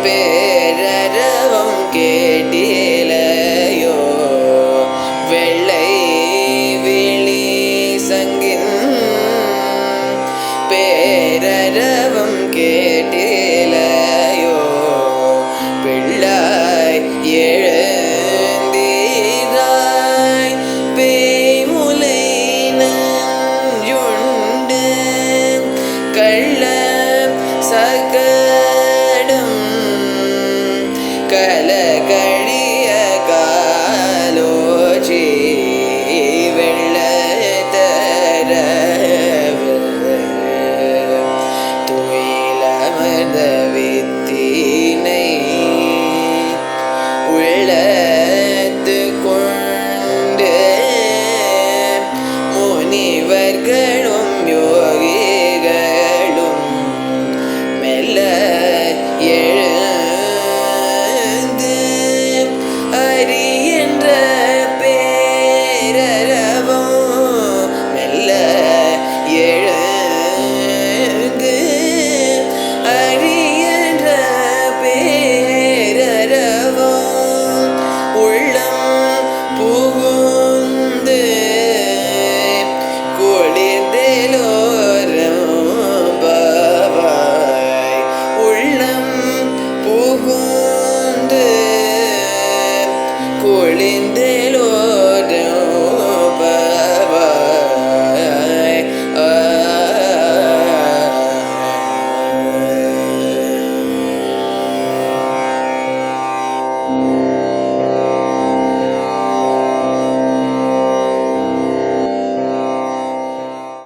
பேரரவம் கேட்டிலையோ வெள்ளை விழி சங்கின் பேரரவம் கேட்டிலையோ பிள்ளாய் எழுந்தீராய் பேய்முலை நஞ்சுண்டு கள்ள சகடம் கலகழிய காலோச்சி வெள்ளத்தரவு துயிலமர்ந்த வித்தினை உள்ளத்து கொண்டு முனிவர்களும் யோகிகளும் மெல்ல எழுந்து அறியென்ற பேரரவம் மெல்ல எழுந்து அறியென்ற பேரரவம் உள்ளம் புகுந்து குளிர்ந்தெலோரும் பாவாய் உள்ளம் புகுந்து குளிர்ந்து